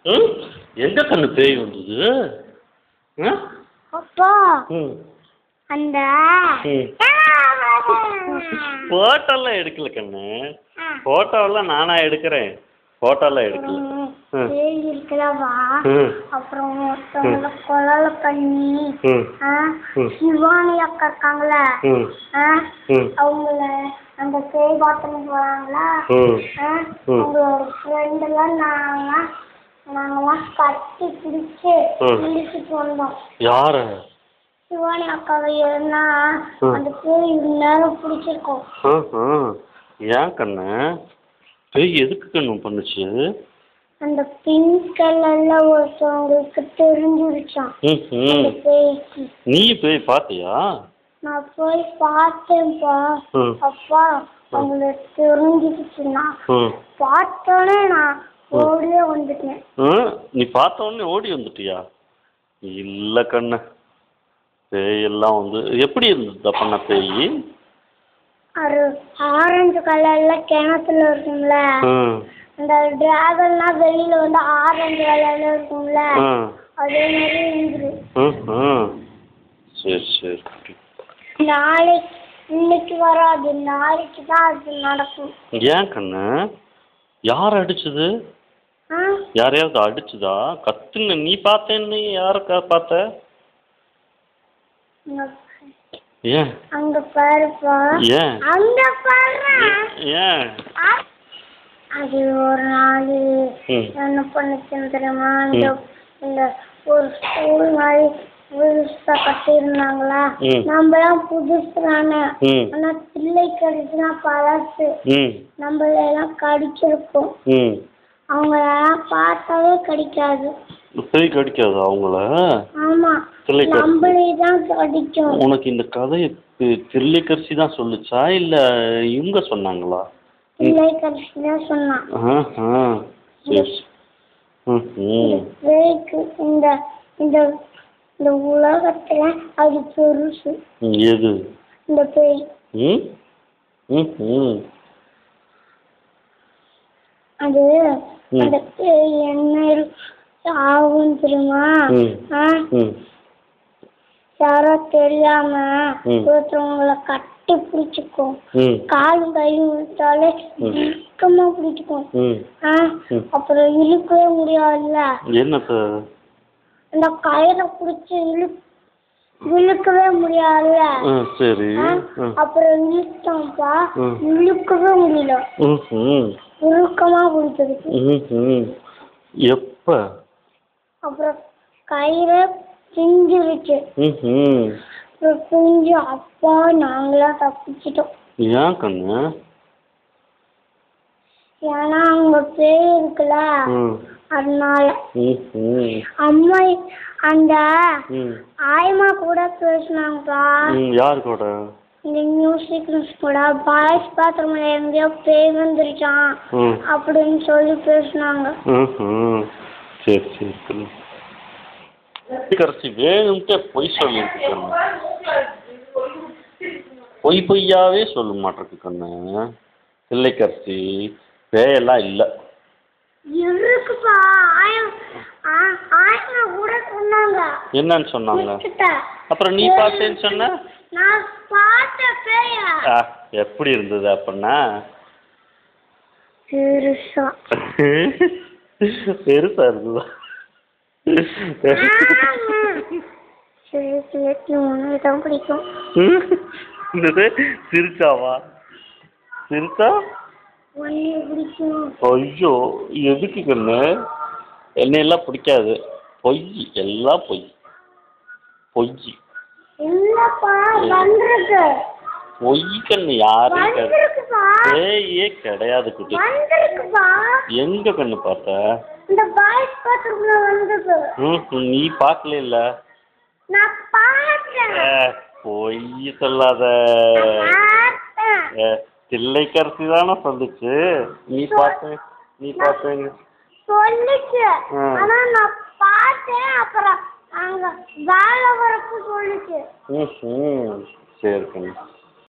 ம் எங்க கண்ணு பேய் வந்தது? அப்பா ம் அந்த ஃபோட்டோலாம் எடுக்கல கண்ணு. ஃபோட்டோலாம் நானா எடுக்கிறேன். ஃபோட்டோலாம் எடுக்கல. பேய் இருக்குல்லவா, அப்புறம் ஒருத்தவங்கள கொலை பண்ணி சிவானி அக்கா இருக்காங்கள, அவங்கள அந்த பேய் பாத்திரம் போறாங்களா, அவங்களோட ஃப்ரெண்ட் எல்லாம் நாங்கெல்லாம் கட்டி பிடிச்சு இழுத்துட்டு வந்தோம். யாரு? சிவானி அக்காவை ஏன்னா அந்த பேய் நேரம் பிடிச்சிருக்கோம். ஏன் கண்ணு பேய் எதுக்கு கண்ணு பண்ணுச்சு? அந்த பிங்க் கலர்ல ஒருத்தவங்களுக்கு தெரிஞ்சிருச்சான் அந்த பேய்க்கு. நீ பேய் பாத்தியா? நான் போய் பார்த்தேன்ப்பா. அப்பா அவங்களுக்கு தெரிஞ்சிருச்சுன்னா பார்த்தோன்னே நான் ஓடியே வந்துட்டேன். நீ பார்த்த உடனே ஓடி வந்துட்டியா? இல்ல கண்ணு, பேய் எல்லாம் வந்து எப்படி இருந்தது பண்ண பேய்? அது ஆரஞ்சு கலர்ல கிணத்துல இருக்கும்ல, அந்த டிராகன்லாம் வெளியில வந்து ஆரஞ்சு கலர்ல இருக்கும்ல, அதே மாதிரி இருந்துரு. சரி சரி. நாளைக்கு இன்னைக்கு வராது, நாளைக்கு தான் அது நடக்கும். ஏன் கண்ணு? யார் அடிச்சது? யாரையாவது அடிச்சுதா? கத்துங்க. நீ பார்த்தேன்னு யாருக்கா பார்த்த? ஏன் அங்க பாருப்பா. ஏன் அங்க பாரு. ஏன் அது ஒரு நாள் என்ன பண்ணுச்சுன்னு தெரியுமா, இந்த ஒரு ஸ்கூல் மாதிரி புதுசா கட்டியிருந்தாங்களா, நம்மளாம் புதுசு தானே, ஆனா பிள்ளை கடிச்சுனா பழசு, நம்மளெல்லாம் கடிச்சிருக்கோம். அவங்களெல்லாம் பார்த்தாவே கடிக்காது. பேய் கடிக்காது அவங்கள? ஆமா, நம்மளே தான் கடிக்கும். உனக்கு இந்த கதையை தில்லைக்கரிசி தான் சொல்லுச்சா இல்ல இவங்க சொன்னாங்களா? தில்லைக்கரிசி தான் சொன்னான். இந்த இந்த இந்த உலகத்துல அது பெருசு. எது? இந்த பேய். அது அந்த பேய் என்ன ஆகும் தெரியுமா? யாரோ தெரியாம ஒருத்தவங்களை கட்டி பிடிச்சுக்கும், காலும் கையும் விட்டாலே இறுக்கமா பிடிச்சுக்கும். அப்புறம் இழுக்கவே முடியாதுல்ல, அந்த கயிறை பிடிச்சி இழுக்கவே முடியாதுல்ல. சரி. அப்புறம் இழுத்தோம்ப்பா, இழுக்கவே முடியல, இறுக்கமா பிடிச்சிருக்கு. எப்ப? அப்புறம் கயிறு பிஞ்சிருச்சு. பிஞ்சு அப்பா நாங்களாம் தப்பிச்சிட்டோம். ஏன் கண்ணு? ஏன்னா அங்க பேய் இருக்குல்ல, அதனால. அம்மா அந்த ஆயமா கூட பேசினாங்கப்பா. யாரு கூட? இந்த மியூசிக் கூட பாய்ஸ் பாத்ரூம்ல எங்கேயோ பேய் வந்துருச்சான் அப்படின்னு சொல்லி பேசினாங்க. சரி சரி. கடைசி வேணும்ட்டே பொய் சொல்லிட்டு பொய்யாவே சொல்ல மாட்டிருக்கு கண்ணு. தில்லைக்கரிசி பேயெல்லாம் இல்ல இருக்குப்பா. கூட சொன்னாங்க. என்னன்னு சொன்னாங்க? அப்புறம் நீ பார்த்தேன்னு சொன்ன. நான் பார்த்த பேய எப்படி இருந்தது அப்படின்னா? பெருசா பெருசா இருந்ததா? தான் பிடிக்கும். சிரிச்சாவா? சிரிச்சா பிடிக்கும். ஐயோ எதுக்கு கண்ணு? என்னையெல்லாம் பிடிக்காது. பொய், எல்லாம் பொய். பொய் பொய் கண்ணு. யாரும் பேயே கிடையாது குட்டி. எங்க கண்ணு பார்த்த? நீ பார்க்கல இல்ல? பொய் சொல்லாத. தில்லைக்கரிசி தானே சொல்லுச்சு. நீ பார்த்த சொல்லுச்சு. ஆனா நான் பார்த்தேன். அப்புறம் அங்க வேலை வரப்பு சொல்லுச்சு. சரி கண்ணு.